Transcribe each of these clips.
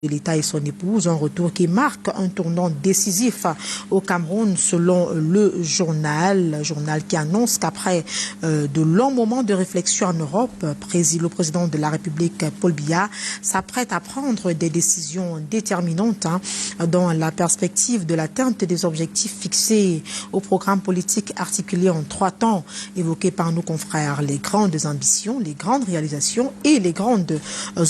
de l'État et son épouse, un retour qui marque un tournant décisif au Cameroun selon le journal qui annonce qu'après de longs moments de réflexion en Europe, le président de la République, Paul Biya, s'apprête à prendre des décisions déterminantes dans la perspective de l'atteinte des objectifs fixés au programme politique articulé en 3 temps évoqué par nos confrères, les grandes ambitions, les grandes réalisations et les grandes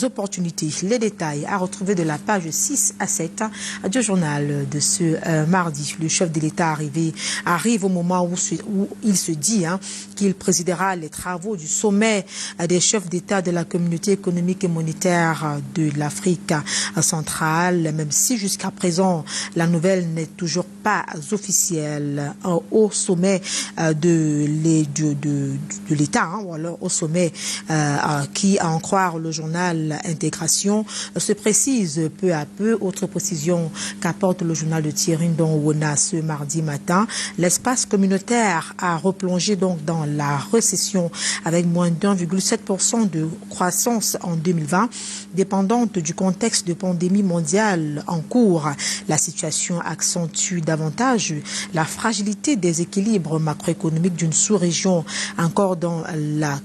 opportunités. Les détails à retrouver de la page 6 à 7 du journal de ce mardi. Le chef de l'État arrive au moment où il se dit qu'il présidera les travaux du sommet des chefs d'État de la communauté économique et monétaire de l'Afrique centrale, même si jusqu'à présent la nouvelle n'est toujours pas officielle. Au sommet de l'État, ou alors au sommet qui, à en croire le journal Intégration, se précise peu à peu. Autre précision qu'apporte le journal de Thierry Ndongwona ce mardi matin, l'espace communautaire a replongé donc dans la récession avec moins d'1,7% de croissance en 2020, dépendante du contexte de pandémie mondiale en cours. La situation accentue davantage la fragilité des équilibres macroéconomiques d'une sous-région encore dans la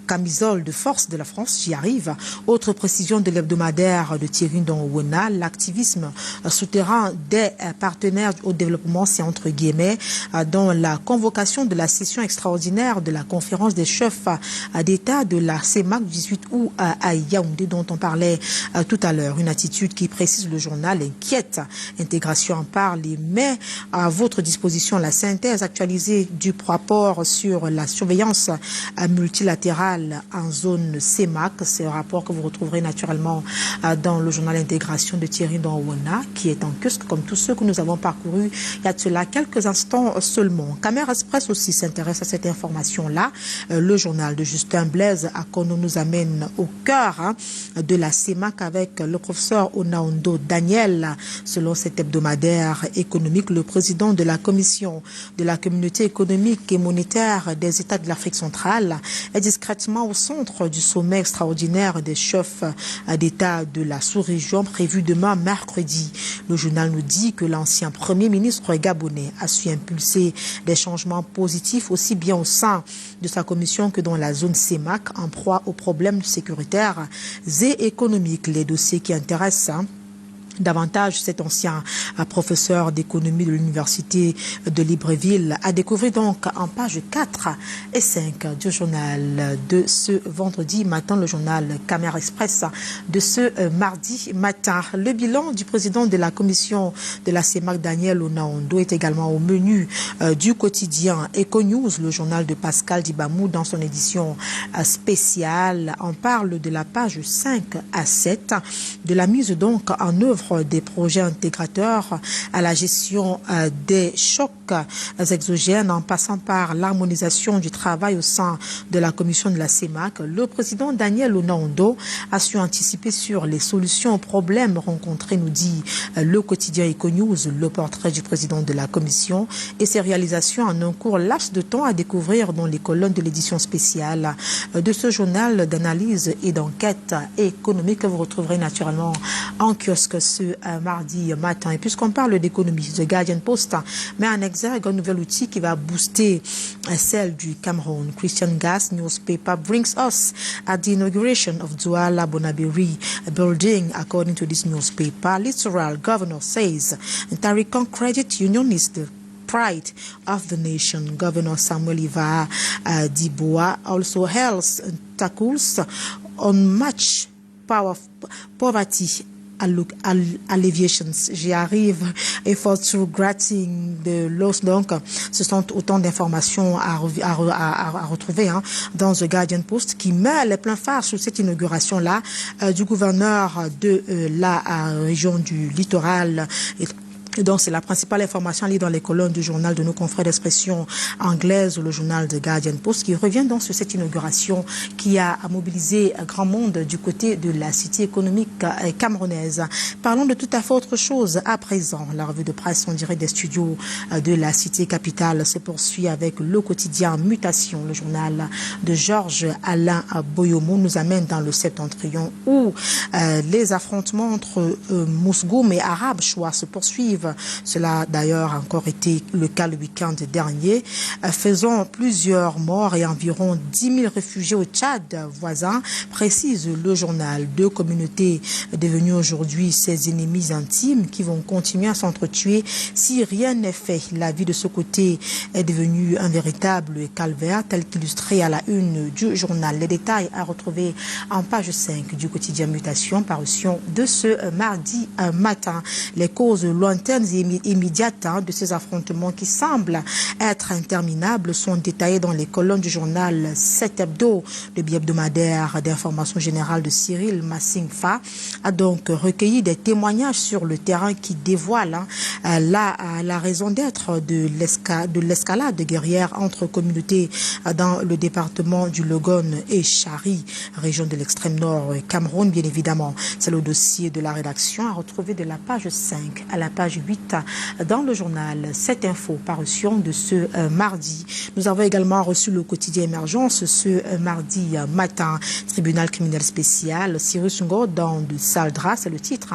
camisole de force de la France, j'y arrive. Autre précision de l'hebdomadaire de Thierry Ndongwona, l'activisme souterrain des partenaires au développement, c'est entre guillemets, dans la convocation de la session extraordinaire de la conférence des chefs d'État de la CEMAC 18 août à Yaoundé, dont on parlait tout à l'heure. Une attitude qui, précise le journal, inquiète. Intégration en parle et met à votre disposition la synthèse actualisée du rapport sur la surveillance multilatérale en zone CEMAC. C'est un rapport que vous retrouverez naturellement dans le journal Intégration de Thierry Ndongwona, qui est en kiosque comme tous ceux que nous avons parcourus il y a de cela quelques instants seulement. Caméra Express aussi s'intéresse à cette information-là. Le journal de Justin Blaise à Kono nous amène au cœur de la CEMAC avec le professeur Onaondo Daniel. Selon cet hebdomadaire économique, le président de la commission de la communauté économique et monétaire des États de l'Afrique centrale est discrètement au centre du sommet extraordinaire des chefs d'État de la sous-région prévu demain mercredi. Le journal nous dit que l'ancien Premier ministre gabonais a su impulser des changements positifs aussi bien au sein de sa commission que dans la zone CEMAC en proie aux problèmes sécuritaires et économiques. Les dossiers qui intéressent davantage cet ancien professeur d'économie de l'université de Libreville a découvert donc en page 4 et 5 du journal de ce vendredi matin, le journal Caméra Express de ce mardi matin. Le bilan du président de la commission de la CEMAC, Daniel Onaondo, est également au menu du quotidien Econews, le journal de Pascal Dibamou, dans son édition spéciale. On parle de la page 5 à 7, de la mise donc en œuvre des projets intégrateurs à la gestion des chocs exogènes en passant par l'harmonisation du travail au sein de la commission de la CEMAC. Le président Daniel Onaondo a su anticiper sur les solutions aux problèmes rencontrés, nous dit le quotidien Econews, le portrait du président de la commission et ses réalisations en un court laps de temps à découvrir dans les colonnes de l'édition spéciale de ce journal d'analyse et d'enquête économique que vous retrouverez naturellement en kiosque ce mardi matin. Et puisqu'on parle d'économie, The Guardian Post met en exergue un nouvel outil qui va booster celle du Cameroun. Christian Gas newspaper brings us at the inauguration of Douala Bonaberi building. According to this newspaper, Littoral Governor says Tarikan Credit Union is the pride of the nation. Governor Samuel Iva Diboa also hails tackles on much poverty alleviations. J'y arrive. Effort to gratting the loss. Donc, ce sont autant d'informations à retrouver dans The Guardian Post qui met les pleins phares sur cette inauguration-là du gouverneur de la région du littoral Et donc, c'est la principale information liée dans les colonnes du journal de nos confrères d'expression anglaise, le journal de Guardian Post, qui revient donc sur cette inauguration qui a mobilisé un grand monde du côté de la cité économique camerounaise. Parlons de tout à fait autre chose à présent. La revue de presse en direct des studios de la cité capitale se poursuit avec le quotidien Mutation. Le journal de Georges Alain Boyomo nous amène dans le Septentrion où les affrontements entre Mousgoum et Arabes Choix se poursuivent. Cela d'ailleurs a encore été le cas le week-end dernier, faisant plusieurs morts et environ 10 000 réfugiés au Tchad voisin, précise le journal. Deux communautés devenues aujourd'hui ses ennemis intimes qui vont continuer à s'entretuer si rien n'est fait. La vie de ce côté est devenue un véritable calvaire, tel qu'illustré à la une du journal. Les détails à retrouver en page 5 du quotidien Mutation, parution de ce mardi matin. Les causes lointaines et immédiates de ces affrontements qui semblent être interminables sont détaillés dans les colonnes du journal 7 Hebdo. Le bi-hebdomadaire d'information générale de Cyril Massingfa a donc recueilli des témoignages sur le terrain qui dévoilent la raison d'être de l'escalade guerrière entre communautés dans le département du Logon et Chari, région de l'extrême nord Cameroun, bien évidemment. C'est le dossier de la rédaction à retrouver de la page 5 à la page 8 dans le journal 7 Info, parution de ce mardi. Nous avons également reçu le quotidien Émergence ce mardi matin. Tribunal criminel spécial, Cyrus Ngordon de Saldra, c'est le titre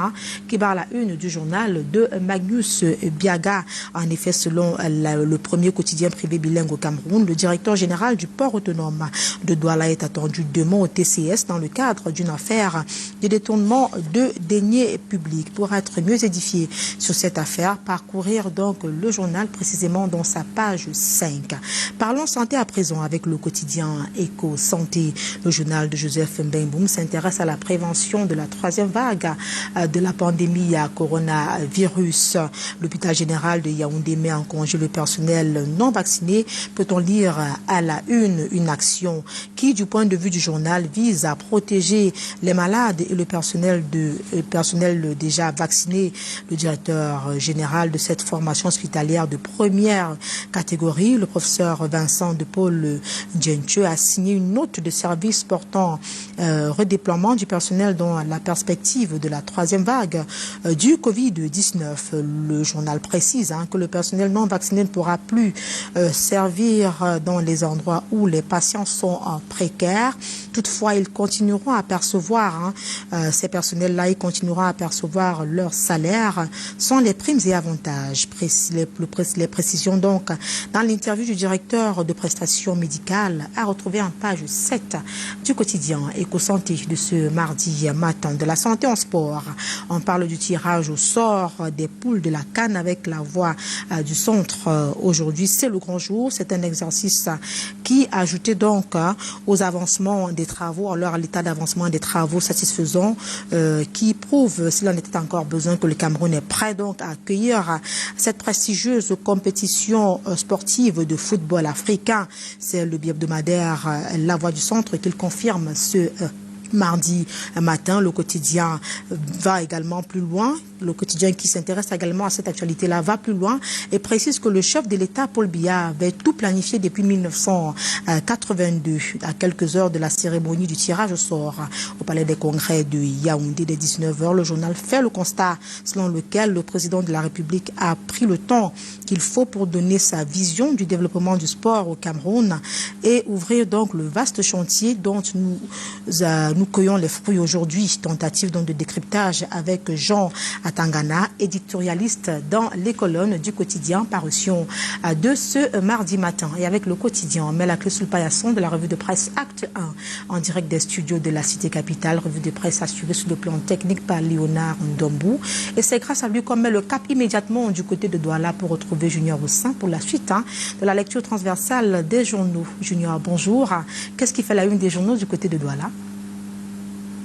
qui barre la une du journal de Magnus Biaga. En effet, selon le premier quotidien privé bilingue au Cameroun, le directeur général du port autonome de Douala est attendu demain au TCS dans le cadre d'une affaire de détournement de deniers publics. Pour être mieux édifié sur cette affaire, parcourir donc le journal précisément dans sa page 5. Parlons santé à présent avec le quotidien Éco Santé. Le journal de Joseph Mbemboum s'intéresse à la prévention de la troisième vague de la pandémie à coronavirus. L'hôpital général de Yaoundé met en congé le personnel non vacciné. Peut-on lire à la une action qui, du point de vue du journal, vise à protéger les malades et le personnel déjà vacciné. Le directeur général de cette formation hospitalière de première catégorie, le professeur Vincent de Paul Djentche, a signé une note de service portant redéploiement du personnel dans la perspective de la troisième vague du Covid-19. Le journal précise que le personnel non vacciné ne pourra plus servir dans les endroits où les patients sont précaires. Toutefois, ils continueront à percevoir, ces personnels-là, ils continueront à percevoir leur salaire sans les primes et avantages. Les précisions donc dans l'interview du directeur de prestations médicales à retrouver en page 7 du quotidien Éco-Santé de ce mardi matin. De la santé en sport, on parle du tirage au sort des poules de la CAN avec la voix du centre. Aujourd'hui, c'est le grand jour. C'est un exercice qui ajouté donc aux avancements des travaux, alors à l'état d'avancement des travaux satisfaisants qui prouve, s'il en était encore besoin, que le Cameroun est prêt donc à accueillir cette prestigieuse compétition sportive de football africain. C'est le bi-hebdomadaire La Voix du Centre qu'il confirme ce mardi matin. Le quotidien va également plus loin. Le quotidien qui s'intéresse également à cette actualité-là va plus loin et précise que le chef de l'État, Paul Biya, avait tout planifié depuis 1982, à quelques heures de la cérémonie du tirage au sort au Palais des Congrès de Yaoundé dès 19h. Le journal fait le constat selon lequel le président de la République a pris le temps qu'il faut pour donner sa vision du développement du sport au Cameroun et ouvrir donc le vaste chantier dont nous cueillons les fruits aujourd'hui. Tentative donc de décryptage avec Jean Atangana, éditorialiste dans les colonnes du quotidien, parution de ce mardi matin. Et avec le quotidien, on met la clé sous le paillasson de la revue de presse Acte 1 en direct des studios de la cité capitale. Revue de presse assurée sur le plan technique par Léonard Ndombou. Et c'est grâce à lui qu'on met le cap immédiatement du côté de Douala pour retrouver Junior Boussin pour la suite de la lecture transversale des journaux. Junior, bonjour. Qu'est-ce qui fait la une des journaux du côté de Douala?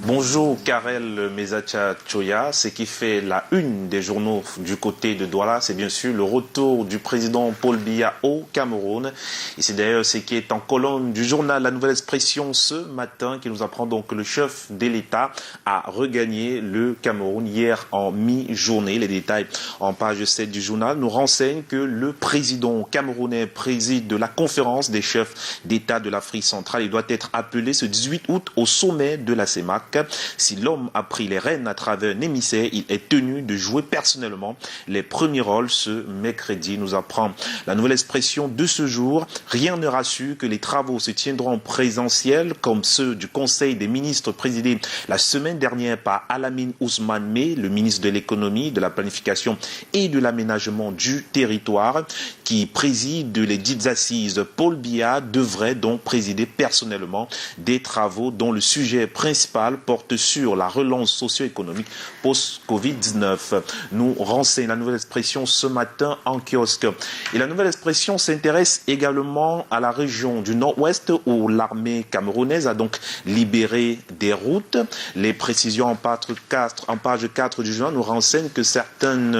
Bonjour Karel Mezacha Choya. Ce qui fait la une des journaux du côté de Douala, c'est bien sûr le retour du président Paul Biya au Cameroun. Et c'est d'ailleurs ce qui est en colonne du journal La Nouvelle Expression ce matin, qui nous apprend donc que le chef de l'État a regagné le Cameroun hier en mi-journée. Les détails en page 7 du journal nous renseignent que le président camerounais préside de la conférence des chefs d'État de l'Afrique centrale. Il doit être appelé ce 18 août au sommet de la CEMAC. Si l'homme a pris les rênes à travers un émissaire, il est tenu de jouer personnellement les premiers rôles ce mercredi, nous apprend La Nouvelle Expression de ce jour. Rien ne rassure que les travaux se tiendront en présentiel, comme ceux du Conseil des ministres présidé la semaine dernière par Alamine Ousmane Meh, le ministre de l'économie, de la planification et de l'aménagement du territoire, qui préside les dites assises. Paul Biya devrait donc présider personnellement des travaux dont le sujet principal porte sur la relance socio-économique post-Covid-19. Nous renseigne La Nouvelle Expression ce matin en kiosque. Et La Nouvelle Expression s'intéresse également à la région du Nord-Ouest où l'armée camerounaise a donc libéré des routes. Les précisions en page 4 du journal nous renseignent que certaines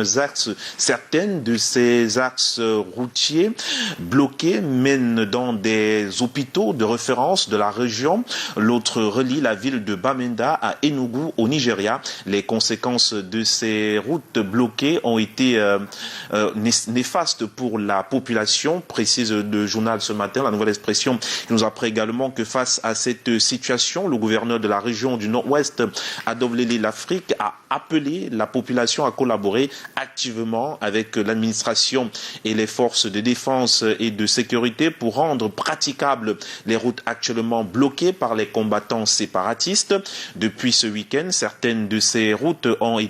de ces axes routiers bloqués mènent dans des hôpitaux de référence de la région. L'autre relie la ville de Bamenda à Enugu au Nigeria. Les conséquences de ces routes bloquées ont été néfastes pour la population, précise le journal ce matin. La Nouvelle Expression nous apprend également que face à cette situation, le gouverneur de la région du Nord-Ouest, Adolphé l'Afrique, a appelé la population à collaborer activement avec l'administration et les forces de défense et de sécurité pour rendre praticables les routes actuellement bloquées par les combattants séparatistes. Depuis ce week-end, certaines de ces routes ont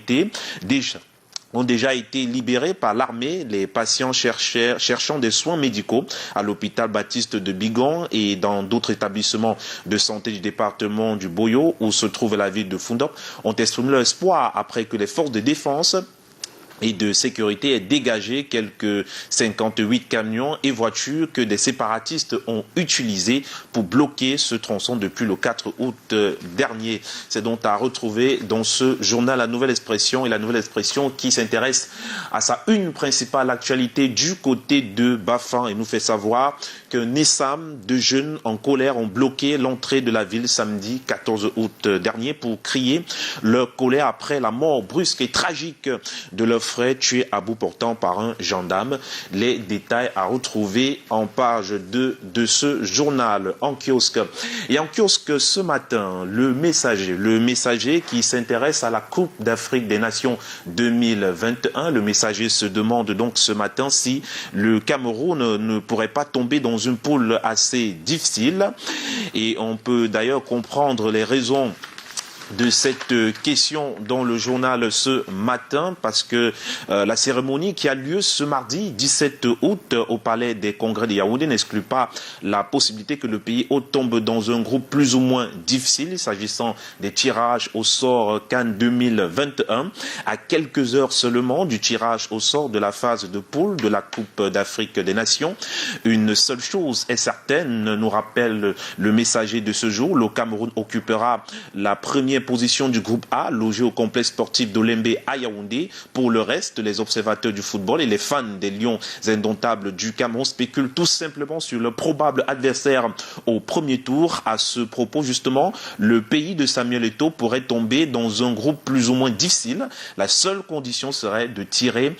déjà été libérées par l'armée. Les patients cherchant des soins médicaux à l'hôpital Baptiste de Bigon et dans d'autres établissements de santé du département du Boyo, où se trouve la ville de Fundop, ont exprimé leur espoir après que les forces de défense et de sécurité est dégagé quelques 58 camions et voitures que des séparatistes ont utilisés pour bloquer ce tronçon depuis le 4 août dernier. C'est donc à retrouver dans ce journal La Nouvelle Expression, et La Nouvelle Expression qui s'intéresse à sa une principale actualité du côté de Bafang et nous fait savoir qu'un essaim de jeunes en colère ont bloqué l'entrée de la ville samedi 14 août dernier pour crier leur colère après la mort brusque et tragique de leur frère tué à bout portant par un gendarme. Les détails à retrouver en page 2 de ce journal en kiosque. Et en kiosque ce matin, le messager qui s'intéresse à la Coupe d'Afrique des Nations 2021. Le messager se demande donc ce matin si le Cameroun ne pourrait pas tomber dans une poule assez difficile. Et on peut d'ailleurs comprendre les raisons de cette question dans le journal ce matin, parce que la cérémonie qui a lieu ce mardi 17 août au Palais des Congrès de Yaoundé n'exclut pas la possibilité que le pays hôte tombe dans un groupe plus ou moins difficile s'agissant des tirages au sort CAN 2021. À quelques heures seulement du tirage au sort de la phase de poule de la Coupe d'Afrique des Nations, une seule chose est certaine, nous rappelle le messager de ce jour: le Cameroun occupera la première position du groupe A, logé au complexe sportif d'Olembe à Yaoundé. Pour le reste, les observateurs du football et les fans des Lions indomptables du Cameroun spéculent tout simplement sur le probable adversaire au premier tour. À ce propos, justement, le pays de Samuel Eto'o pourrait tomber dans un groupe plus ou moins difficile. La seule condition serait de tirer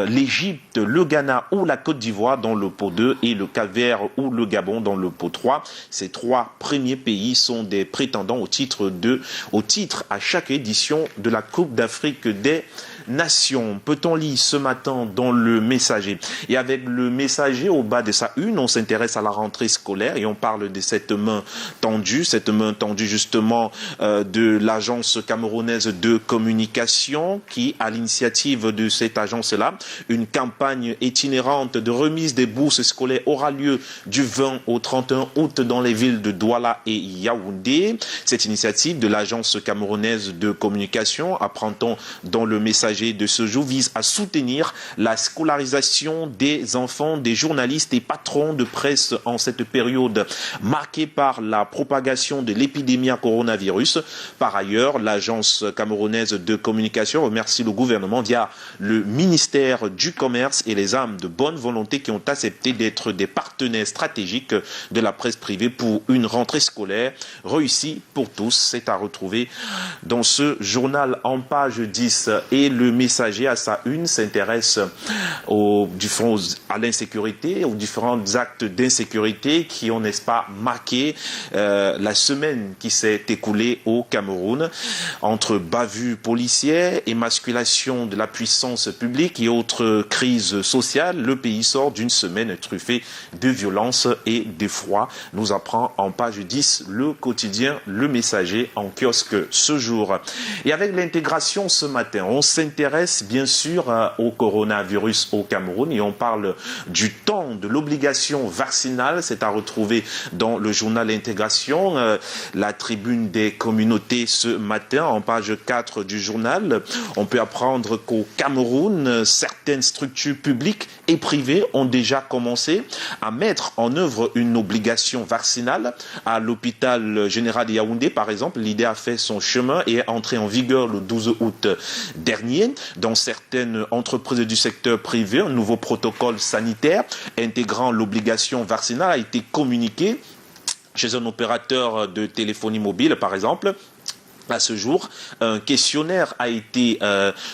l'Égypte, le Ghana ou la Côte d'Ivoire dans le pot 2 et le Cap-Vert ou le Gabon dans le pot 3. Ces trois premiers pays sont des prétendants au titre à chaque édition de la Coupe d'Afrique des Nations. Peut-on lire ce matin dans le Messager. Et avec le Messager au bas de sa une, on s'intéresse à la rentrée scolaire et on parle de cette main tendue justement de l'agence camerounaise de communication qui, à l'initiative de cette agence-là, une campagne itinérante de remise des bourses scolaires aura lieu du 20 au 31 août dans les villes de Douala et Yaoundé. Cette initiative de l'agence camerounaise de communication, apprend-on dans le Messager, messager de ce jour vise à soutenir la scolarisation des enfants, des journalistes et patrons de presse en cette période marquée par la propagation de l'épidémie à coronavirus. Par ailleurs, l'agence camerounaise de communication remercie le gouvernement via le ministère du Commerce et les âmes de bonne volonté qui ont accepté d'être des partenaires stratégiques de la presse privée pour une rentrée scolaire réussie pour tous. C'est à retrouver dans ce journal en page 10. Et le messager à sa une s'intéresse à l'insécurité, aux différents actes d'insécurité qui ont, n'est-ce pas, marqué la semaine qui s'est écoulée au Cameroun. Entre bavures policières, émasculation de la puissance publique et autres crises sociales, le pays sort d'une semaine truffée de violence et d'effroi, nous apprend en page 10 le quotidien Le Messager en kiosque ce jour. Et avec l'intégration ce matin, on s'intéresse bien sûr au coronavirus au Cameroun et on parle du temps de l'obligation vaccinale. C'est à retrouver dans le journal Intégration, la tribune des communautés ce matin en page 4 du journal. On peut apprendre qu'au Cameroun, certaines structures publiques et privées ont déjà commencé à mettre en œuvre une obligation vaccinale. À l'hôpital général de Yaoundé, par exemple, l'idée a fait son chemin et est entrée en vigueur le 12 août dernier. Dans certaines entreprises du secteur privé, un nouveau protocole sanitaire intégrant l'obligation vaccinale a été communiqué chez un opérateur de téléphonie mobile, par exemple. À ce jour, un questionnaire a été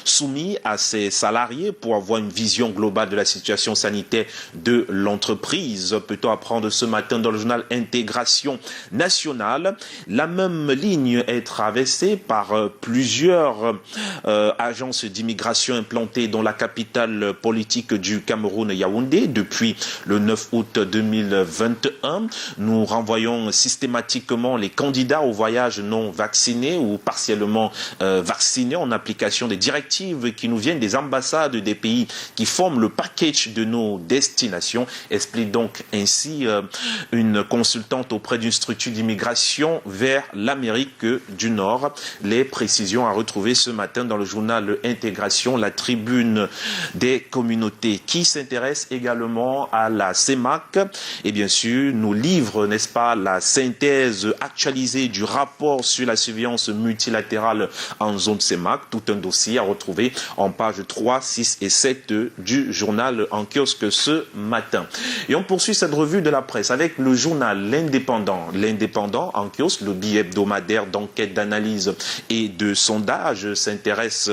soumis à ses salariés pour avoir une vision globale de la situation sanitaire de l'entreprise. Peut-on apprendre ce matin dans le journal Intégration nationale. La même ligne est traversée par plusieurs agences d'immigration implantées dans la capitale politique du Cameroun, Yaoundé, depuis le 9 août 2021. Nous renvoyons systématiquement les candidats au voyage non vaccinés ou partiellement vaccinés en application des directives qui nous viennent des ambassades des pays qui forment le package de nos destinations, explique donc ainsi une consultante auprès d'une structure d'immigration vers l'Amérique du Nord. Les précisions à retrouver ce matin dans le journal Intégration, la tribune des communautés qui s'intéresse également à la CEMAC et bien sûr nous livre, n'est-ce pas, la synthèse actualisée du rapport sur la surveillance multilatérale en zone CEMAC, tout un dossier à retrouver en page 3, 6 et 7 du journal en kiosque ce matin. Et on poursuit cette revue de la presse avec le journal L'Indépendant. L'Indépendant en kiosque, le billet hebdomadaire d'enquête, d'analyse et de sondage s'intéresse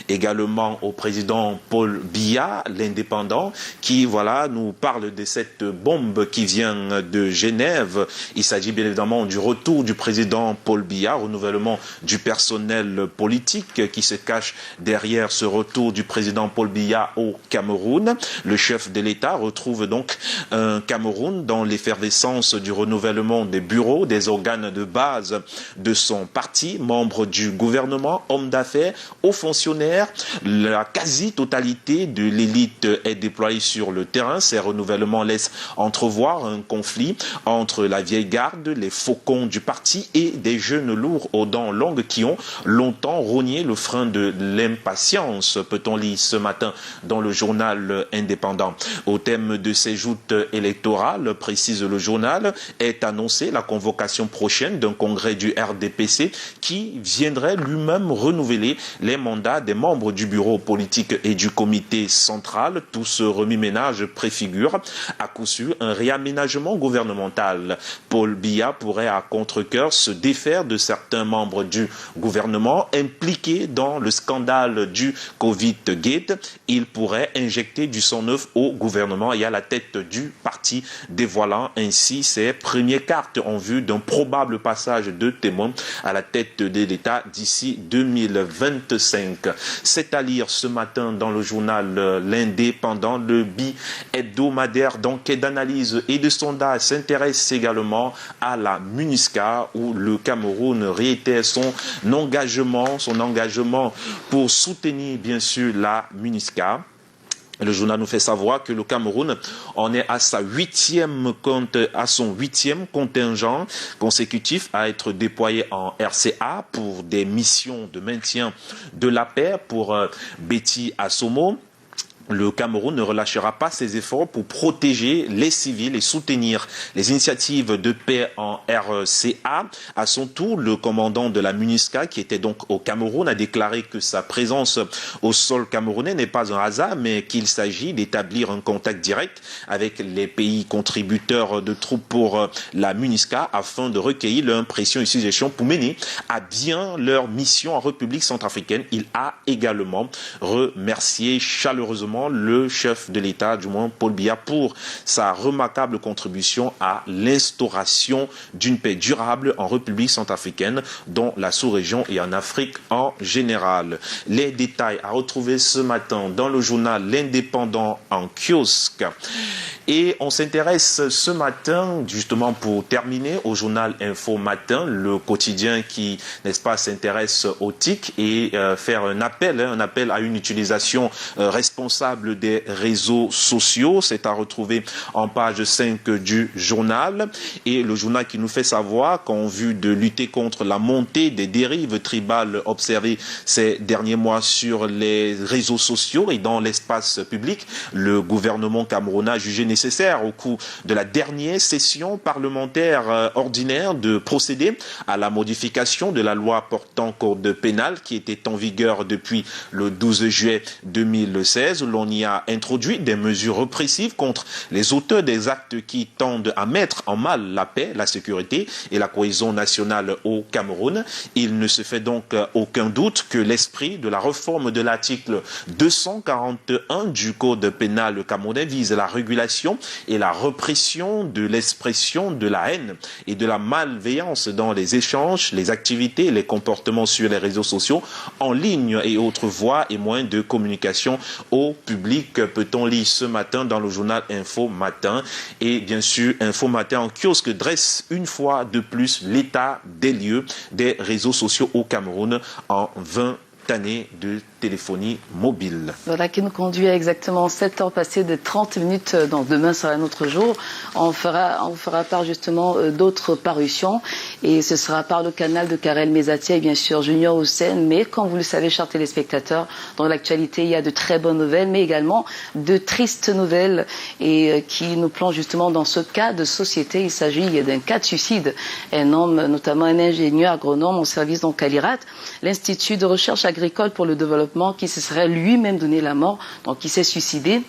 également au président Paul Biya, l'Indépendant, qui voilà nous parle de cette bombe qui vient de Genève. Il s'agit bien évidemment du retour du président Paul Biya, renouvellement du personnel politique qui se cache derrière ce retour du président Paul Biya au Cameroun. Le chef de l'État retrouve donc un Cameroun dans l'effervescence du renouvellement des bureaux, des organes de base de son parti, membres du gouvernement, hommes d'affaires, hauts fonctionnaires. La quasi-totalité de l'élite est déployée sur le terrain. Ces renouvellements laissent entrevoir un conflit entre la vieille garde, les faucons du parti et des jeunes lourds aux dents longues qui ont longtemps rogné le frein de l'impatience, peut-on lire ce matin dans le journal Indépendant. Au thème de ces joutes électorales, précise le journal, est annoncée la convocation prochaine d'un congrès du RDPC qui viendrait lui-même renouveler les mandats des membres du bureau politique et du comité central. Tout ce remue-ménage préfigure à coup sûr un réaménagement gouvernemental. Paul Biya pourrait à contre-cœur se défaire de certains membres du gouvernement impliqués dans le scandale du Covid-Gate. Il pourrait injecter du sang neuf au gouvernement et à la tête du parti, dévoilant ainsi ses premières cartes en vue d'un probable passage de témoin à la tête de l'État d'ici 2025. C'est à lire ce matin dans le journal L'Indépendant. Le bi-hebdomadaire d'enquête, d'analyse et de sondage s'intéresse également à la MINUSCA où le Cameroun réitère son engagement pour soutenir bien sûr la MINUSCA. Le journal nous fait savoir que le Cameroun en est à son huitième contingent consécutif à être déployé en RCA pour des missions de maintien de la paix pour Betty Assomo. Le Cameroun ne relâchera pas ses efforts pour protéger les civils et soutenir les initiatives de paix en RCA. À son tour, le commandant de la MINUSCA, qui était donc au Cameroun, a déclaré que sa présence au sol camerounais n'est pas un hasard, mais qu'il s'agit d'établir un contact direct avec les pays contributeurs de troupes pour la MINUSCA afin de recueillir leur impression et suggestions pour mener à bien leur mission en République centrafricaine. Il a également remercié chaleureusement le chef de l'État, du moins Paul Biya, pour sa remarquable contribution à l'instauration d'une paix durable en République centrafricaine, dans la sous-région et en Afrique en général. Les détails à retrouver ce matin dans le journal L'Indépendant en kiosque. Et on s'intéresse ce matin, justement pour terminer, au journal Info Matin, le quotidien qui, n'est-ce pas, s'intéresse aux TIC et faire un appel à une utilisation responsable des réseaux sociaux. C'est à retrouver en page 5 du journal. Et le journal qui nous fait savoir qu'en vue de lutter contre la montée des dérives tribales observées ces derniers mois sur les réseaux sociaux et dans l'espace public, le gouvernement camerounais a jugé nécessaire au cours de la dernière session parlementaire ordinaire de procéder à la modification de la loi portant code pénal qui était en vigueur depuis le 12 juillet 2016. On y a introduit des mesures répressives contre les auteurs des actes qui tendent à mettre en mal la paix, la sécurité et la cohésion nationale au Cameroun. Il ne se fait donc aucun doute que l'esprit de la réforme de l'article 241 du code pénal camerounais vise la régulation et la répression de l'expression de la haine et de la malveillance dans les échanges, les activités et les comportements sur les réseaux sociaux, en ligne et autres voies et moyens de communication au public, peut-on lire ce matin dans le journal Info Matin. Et bien sûr, Info Matin en kiosque dresse une fois de plus l'état des lieux des réseaux sociaux au Cameroun en 20 années de téléphonie mobile. Voilà qui nous conduit à exactement 7 heures passées de 30 minutes. Donc demain sera notre jour. On fera part justement d'autres parutions et ce sera par le canal de Karel Mezatia et bien sûr Junior Hussein. Mais comme vous le savez, chers téléspectateurs, dans l'actualité, il y a de très bonnes nouvelles, mais également de tristes nouvelles et qui nous plongent justement dans ce cas de société. Il s'agit d'un cas de suicide. Un homme, notamment un ingénieur agronome au service donc à l'IRAT, l'Institut de recherche agricole pour le développement, qui se serait lui-même donné la mort, donc qui s'est suicidé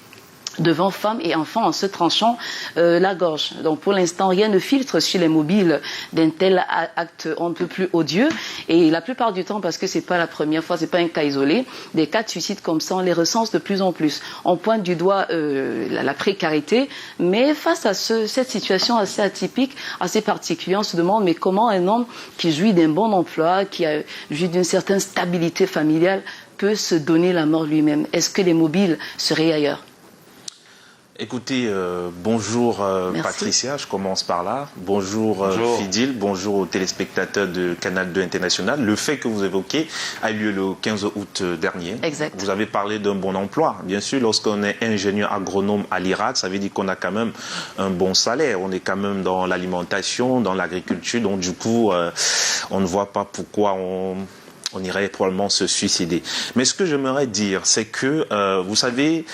devant femmes et enfants en se tranchant la gorge. Donc pour l'instant, rien ne filtre sur les mobiles d'un tel acte on ne peut plus odieux. Et la plupart du temps, parce que c'est pas la première fois, c'est pas un cas isolé, des cas de suicide comme ça, on les recense de plus en plus. On pointe du doigt la précarité, mais face à cette situation assez atypique, assez particulière, on se demande mais comment un homme qui jouit d'un bon emploi, qui a jouit d'une certaine stabilité familiale, peut se donner la mort lui-même? Est-ce que les mobiles seraient ailleurs? Écoutez, bonjour Patricia, je commence par là. Bonjour. Fidil, bonjour aux téléspectateurs de Canal 2 International. Le fait que vous évoquez a eu lieu le 15 août dernier. Exact. Vous avez parlé d'un bon emploi. Bien sûr, lorsqu'on est ingénieur agronome à l'IRAD, ça veut dire qu'on a quand même un bon salaire. On est quand même dans l'alimentation, dans l'agriculture. Donc du coup, on ne voit pas pourquoi on irait probablement se suicider. Mais ce que j'aimerais dire, c'est que, vous savez,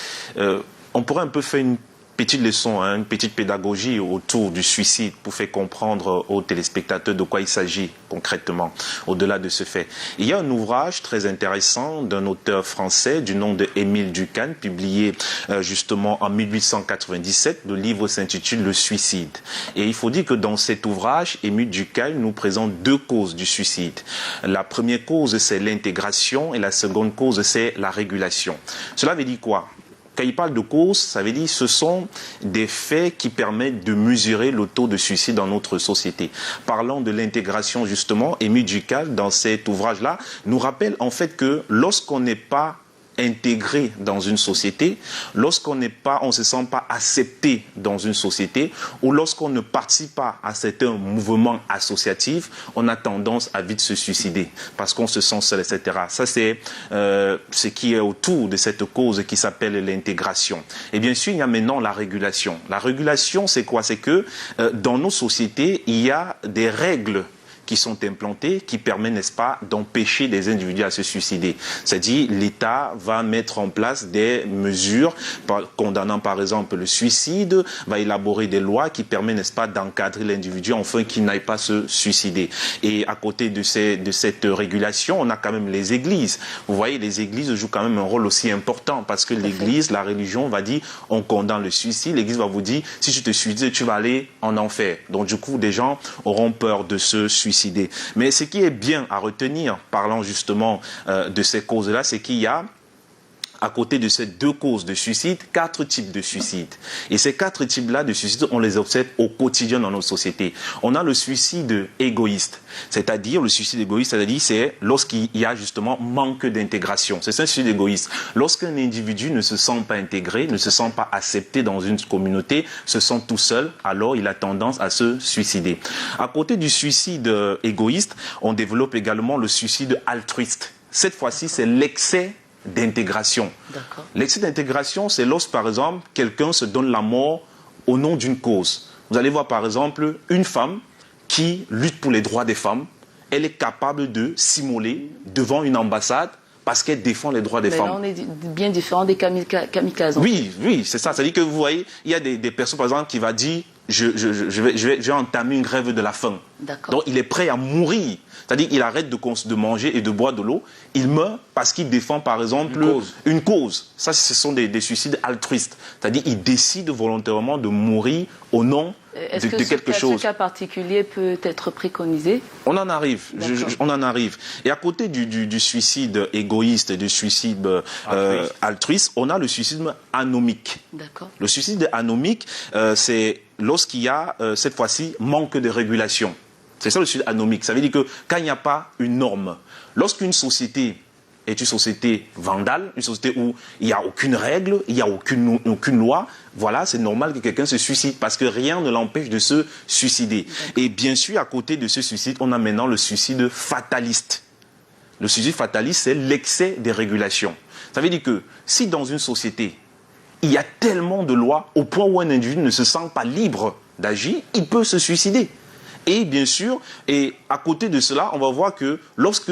on pourrait un peu faire une petite leçon, une petite pédagogie autour du suicide pour faire comprendre aux téléspectateurs de quoi il s'agit concrètement, au-delà de ce fait. Il y a un ouvrage très intéressant d'un auteur français du nom de Émile Durkheim, publié justement en 1897. Le livre s'intitule « Le suicide ». Et il faut dire que dans cet ouvrage, Émile Durkheim nous présente deux causes du suicide. La première cause, c'est l'intégration et la seconde cause, c'est la régulation. Cela veut dire quoi ? Quand il parle de cause, ça veut dire que ce sont des faits qui permettent de mesurer le taux de suicide dans notre société. Parlant de l'intégration, justement, Émile Durkheim, dans cet ouvrage-là, nous rappelle en fait que lorsqu'on n'est pas intégré dans une société, lorsqu'on ne se sent pas accepté dans une société, ou lorsqu'on ne participe pas à certains mouvements associatifs, on a tendance à vite se suicider parce qu'on se sent seul, etc. Ça, c'est ce qui est autour de cette cause qui s'appelle l'intégration. Et bien sûr, il y a maintenant la régulation. La régulation, c'est quoi? C'est que dans nos sociétés, il y a des règles qui sont implantées, qui permettent, n'est-ce pas, d'empêcher des individus à se suicider. C'est-à-dire, l'État va mettre en place des mesures condamnant, par exemple, le suicide, va élaborer des lois qui permettent, n'est-ce pas, d'encadrer l'individu afin qu'il n'aille pas se suicider. Et à côté de cette régulation, on a quand même les églises. Vous voyez, les églises jouent quand même un rôle aussi important parce que l'église, la religion va dire, on condamne le suicide. L'église va vous dire, si tu te suicides, tu vas aller en enfer. Donc, du coup, des gens auront peur de se suicider. Mais ce qui est bien à retenir, parlant justement de ces causes-là, c'est qu'il y a, à côté de ces 2 causes de suicide, 4 types de suicide. Et ces 4 types-là de suicide, on les observe au quotidien dans notre société. On a le suicide égoïste, c'est-à-dire le suicide égoïste, c'est-à-dire c'est lorsqu'il y a justement manque d'intégration. C'est un suicide égoïste. Lorsqu'un individu ne se sent pas intégré, ne se sent pas accepté dans une communauté, se sent tout seul, alors il a tendance à se suicider. À côté du suicide égoïste, on développe également le suicide altruiste. Cette fois-ci, c'est l'excès d'intégration. L'excès d'intégration, c'est lorsque, par exemple, quelqu'un se donne la mort au nom d'une cause. Vous allez voir, par exemple, une femme qui lutte pour les droits des femmes, elle est capable de s'immoler devant une ambassade parce qu'elle défend les droits des femmes. Là, on est bien différent des kamikazes. Oui, c'est ça. C'est-à-dire que vous voyez, il y a des personnes, par exemple, qui vont dire je vais entamer une grève de la faim. Donc, il est prêt à mourir. C'est-à-dire qu'il arrête de manger et de boire de l'eau. Il meurt parce qu'il défend, par exemple, une cause. Ça, ce sont des suicides altruistes. C'est-à-dire qu'il décide volontairement de mourir au nom de quelque chose. Est-ce que ce cas particulier peut être préconisé? On en arrive. On en arrive. Et à côté du suicide égoïste et du suicide altruiste, on a le suicide anomique. Le suicide anomique, c'est lorsqu'il y a, cette fois-ci, manque de régulation. C'est ça le suicide anomique. Ça veut dire que quand il n'y a pas une norme, lorsqu'une société est une société vandale, une société où il n'y a aucune règle, il n'y a aucune loi, voilà, c'est normal que quelqu'un se suicide parce que rien ne l'empêche de se suicider. Et bien sûr, à côté de ce suicide, on a maintenant le suicide fataliste. Le suicide fataliste, c'est l'excès des régulations. Ça veut dire que si dans une société, il y a tellement de lois au point où un individu ne se sent pas libre d'agir, il peut se suicider. Et bien sûr, et à côté de cela, on va voir que lorsque,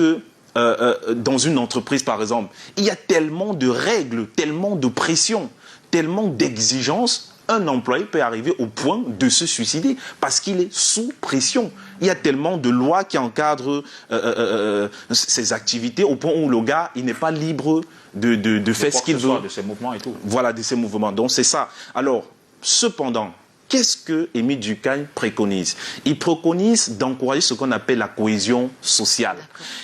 dans une entreprise par exemple, il y a tellement de règles, tellement de pression, tellement d'exigences, un employé peut arriver au point de se suicider parce qu'il est sous pression. Il y a tellement de lois qui encadrent ses activités au point où le gars, il n'est pas libre de faire ce qu'il veut. De ses mouvements et tout. Voilà, de ses mouvements. Donc c'est ça. Alors, cependant, qu'est-ce que Émile Durkheim préconise? Il préconise d'encourager ce qu'on appelle la cohésion sociale.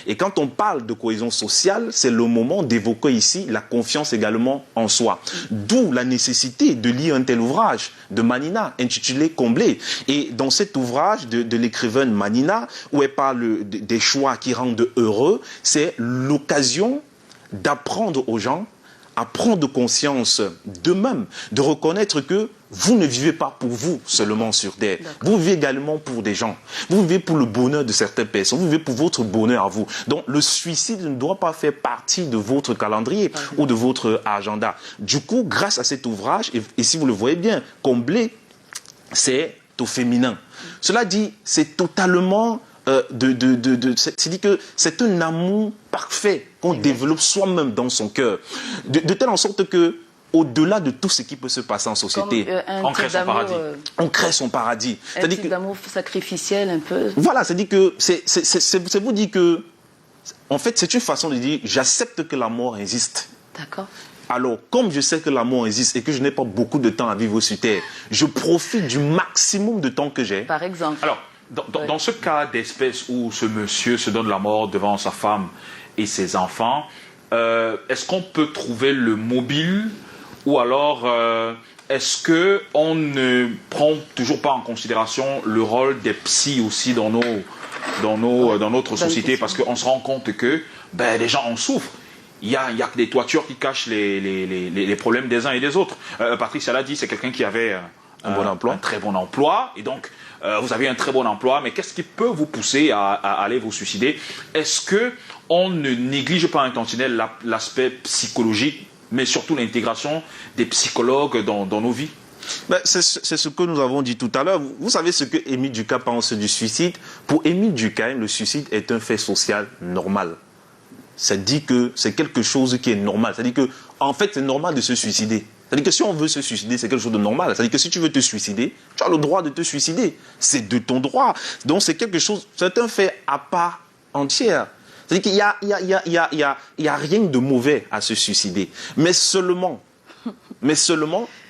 Et quand on parle de cohésion sociale, c'est le moment d'évoquer ici la confiance également en soi. D'où la nécessité de lire un tel ouvrage de Manina, intitulé « Combler ». Et dans cet ouvrage de l'écrivaine Manina, où elle parle des choix qui rendent heureux, c'est l'occasion d'apprendre aux gens à prendre conscience d'eux-mêmes, de reconnaître que vous ne vivez pas pour vous seulement sur Terre. Vous vivez également pour des gens. Vous vivez pour le bonheur de certaines personnes. Vous vivez pour votre bonheur à vous. Donc le suicide ne doit pas faire partie de votre calendrier ou de votre agenda. Du coup, grâce à cet ouvrage, et si vous le voyez bien, Combler, c'est au féminin. Cela dit, c'est totalement... c'est-à-dire que c'est un amour parfait qu'on développe soi-même dans son cœur, de telle en sorte que au-delà de tout ce qui peut se passer en société, on crée son paradis. On crée son paradis. Un type d'amour sacrificiel un peu. Voilà, c'est-à-dire que c'est vous dire que en fait c'est une façon de dire j'accepte que la mort existe. D'accord. Alors, comme je sais que la mort existe et que je n'ai pas beaucoup de temps à vivre sur Terre, je profite du maximum de temps que j'ai. Par exemple. Alors, dans ce cas d'espèce où ce monsieur se donne la mort devant sa femme et ses enfants, est-ce qu'on peut trouver le mobile ou alors est-ce qu'on ne prend toujours pas en considération le rôle des psys aussi dans notre société, parce qu'on se rend compte que les gens en souffrent. il y a des toitures qui cachent les problèmes des uns et des autres. Patricia l'a dit, c'est quelqu'un qui avait un bon emploi. Un très bon emploi. Et donc, vous avez un très bon emploi, mais qu'est-ce qui peut vous pousser à aller vous suicider? Est-ce qu'on ne néglige pas intentionnel l'aspect psychologique, mais surtout l'intégration des psychologues dans nos vies? Ben, c'est ce que nous avons dit tout à l'heure. Vous savez ce que Émile Ducas pense du suicide? Pour Émile Ducas, le suicide est un fait social normal. Ça dit que c'est quelque chose qui est normal. Ça dit que, en fait, c'est normal de se suicider. C'est-à-dire que si on veut se suicider, c'est quelque chose de normal. C'est-à-dire que si tu veux te suicider, tu as le droit de te suicider. C'est de ton droit. Donc c'est quelque chose, c'est un fait à part entière. C'est-à-dire qu'il y a rien de mauvais à se suicider. Mais seulement,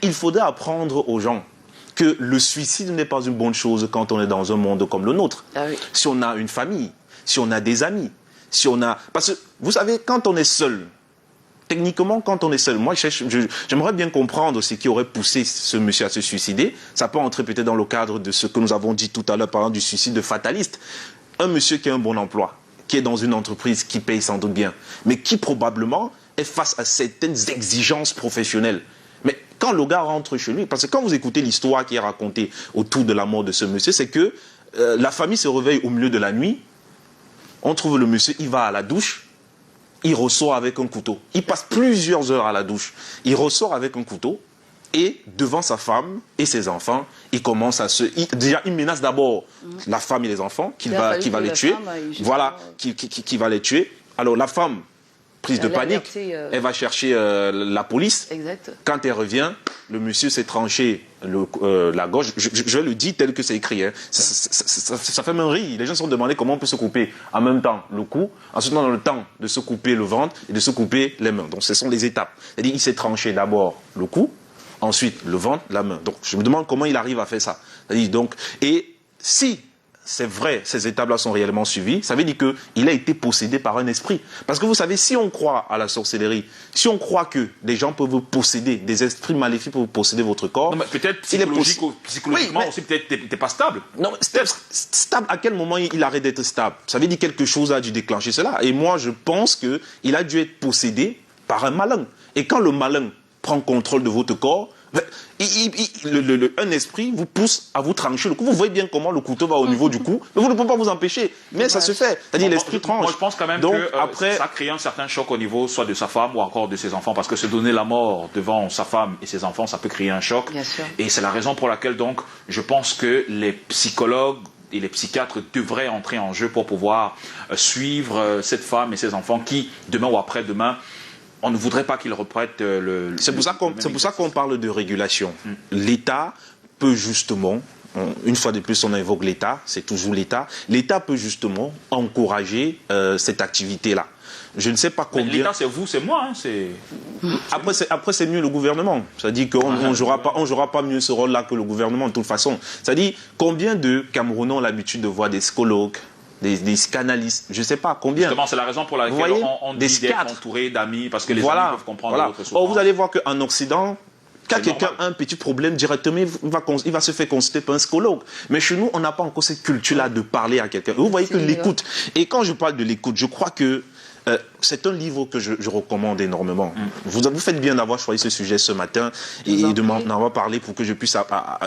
il faudrait apprendre aux gens que le suicide n'est pas une bonne chose quand on est dans un monde comme le nôtre. Ah oui. Si on a une famille, si on a des amis, si on a... Parce que, vous savez, quand on est seul, techniquement, quand on est seul, moi, j'aimerais bien comprendre ce qui aurait poussé ce monsieur à se suicider. Ça peut entrer peut-être dans le cadre de ce que nous avons dit tout à l'heure, par exemple, du suicide fataliste. Un monsieur qui a un bon emploi, qui est dans une entreprise qui paye sans doute bien, mais qui probablement est face à certaines exigences professionnelles. Mais quand le gars rentre chez lui, parce que quand vous écoutez l'histoire qui est racontée autour de la mort de ce monsieur, c'est que la famille se réveille au milieu de la nuit, on trouve le monsieur, il va à la douche, il ressort avec un couteau. Il passe plusieurs heures à la douche. Il ressort avec un couteau et devant sa femme et ses enfants, il commence à se... Déjà, il menace d'abord la femme et les enfants qui va les tuer. Voilà, qui va les tuer. Alors la femme, prise de panique, elle va chercher la police. Exact. Quand elle revient, le monsieur s'est tranché la gorge. Je le dis tel que c'est écrit. Hein. Ça fait même rire. Les gens se sont demandé comment on peut se couper en même temps le cou, ensuite on a le temps de se couper le ventre et de se couper les mains. Donc ce sont les étapes. C'est-à-dire il s'est tranché d'abord le cou, ensuite le ventre, la main. Donc je me demande comment il arrive à faire ça. C'est-à-dire, donc, et si c'est vrai, ces étapes-là sont réellement suivies, ça veut dire qu'il a été possédé par un esprit. Parce que vous savez, si on croit à la sorcellerie, si on croit que des gens peuvent vous posséder, des esprits maléfiques peuvent vous posséder votre corps... Non, mais peut-être psychologiquement aussi, peut-être t'es pas stable. Non, stable, à quel moment il arrête d'être stable? Ça veut dire quelque chose a dû déclencher cela. Et moi, je pense qu'il a dû être possédé par un malin. Et quand le malin prend contrôle de votre corps, un esprit vous pousse à vous trancher le cou. Vous voyez bien comment le couteau va au niveau du cou, mais vous ne pouvez pas vous empêcher. Mais ça se fait. C'est-à-dire l'esprit tranche. Moi, je pense quand même que après... ça crée un certain choc au niveau soit de sa femme ou encore de ses enfants, parce que se donner la mort devant sa femme et ses enfants, ça peut créer un choc. Bien sûr. Et c'est la raison pour laquelle donc je pense que les psychologues et les psychiatres devraient entrer en jeu pour pouvoir suivre cette femme et ses enfants qui, demain ou après-demain, on ne voudrait pas qu'ils reprêtent le... C'est pour ça qu'on parle de régulation. L'État peut justement, une fois de plus on invoque l'État, c'est toujours l'État, l'État peut justement encourager cette activité-là. Je ne sais pas combien... L'État, c'est vous, c'est moi. Hein, Après, c'est mieux le gouvernement. C'est-à-dire qu'on ne jouera pas mieux ce rôle-là que le gouvernement, de toute façon. C'est-à-dire, combien de Camerounais ont l'habitude de voir des psychologues, des canalistes, je ne sais pas combien. Justement, c'est la raison pour laquelle on dit d'être entouré d'amis, parce que les amis peuvent comprendre votre souffrance. Or, vous allez voir qu'en Occident, quand quelqu'un a un petit problème, directement, il va se faire consulter par un psychologue. Mais chez nous, on n'a pas encore cette culture-là de parler à quelqu'un. Vous voyez que l'écoute. Et quand je parle de l'écoute, je crois que c'est un livre que je recommande énormément. Vous faites bien d'avoir choisi ce sujet ce matin et de m'en avoir parlé pour que je puisse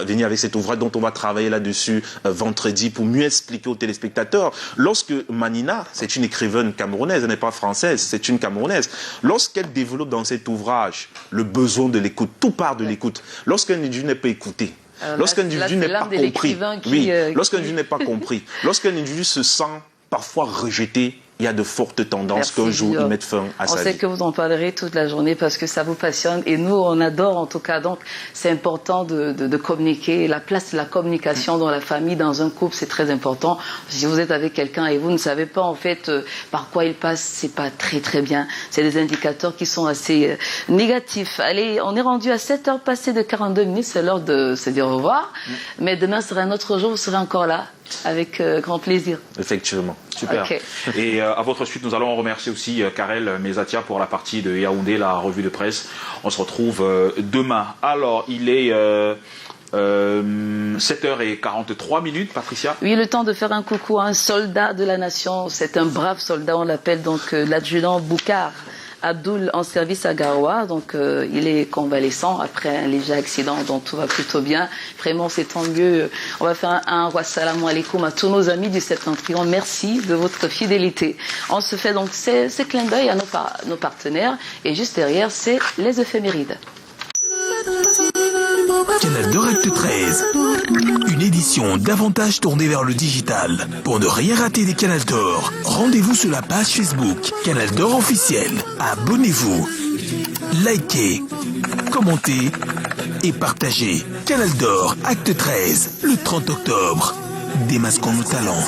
venir avec cet ouvrage dont on va travailler là-dessus vendredi pour mieux expliquer aux téléspectateurs. Lorsque Manina, c'est une écrivaine camerounaise, elle n'est pas française, c'est une camerounaise, lorsqu'elle développe dans cet ouvrage le besoin de l'écoute, tout part de l'écoute, lorsqu'un individu n'est pas écouté, lorsqu'un individu n'est pas compris, lorsqu'un individu n'est pas compris, lorsqu'un individu se sent parfois rejeté, il y a de fortes tendances qu'un jour ils mettent fin à sa vie. On sait que vous en parlerez toute la journée parce que ça vous passionne et nous on adore en tout cas, donc c'est important de communiquer. La place de la communication dans la famille, dans un couple, c'est très important. Si vous êtes avec quelqu'un et vous ne savez pas en fait par quoi il passe, c'est pas très bien. C'est des indicateurs qui sont assez négatifs. Allez, on est rendu à 7h passées de 42 minutes, c'est l'heure de se dire au revoir. Mais demain sera un autre jour, vous serez encore là. Avec grand plaisir. Effectivement. Super. Okay. Et à votre suite, nous allons remercier aussi Karel Mezatia pour la partie de Yaoundé, la revue de presse. On se retrouve demain. Alors, il est 7h43 minutes, Patricia. Oui, le temps de faire un coucou à un soldat de la nation. C'est un brave soldat, on l'appelle donc l'adjudant Boukar. Abdoul en service à Garoua, donc il est convalescent après un léger accident, donc tout va plutôt bien. Vraiment, c'est tant mieux. On va faire un wassalamu alaikum à tous nos amis du Septentrion. Merci de votre fidélité. On se fait donc ces clins d'œil à nos partenaires, et juste derrière, c'est les éphémérides. Canal d'Or Acte 13, une édition davantage tournée vers le digital. Pour ne rien rater des Canal d'Or, rendez-vous sur la page Facebook Canal d'Or officiel. Abonnez-vous, likez, commentez et partagez. Canal d'Or Acte 13, le 30 octobre. Démasquons nos talents.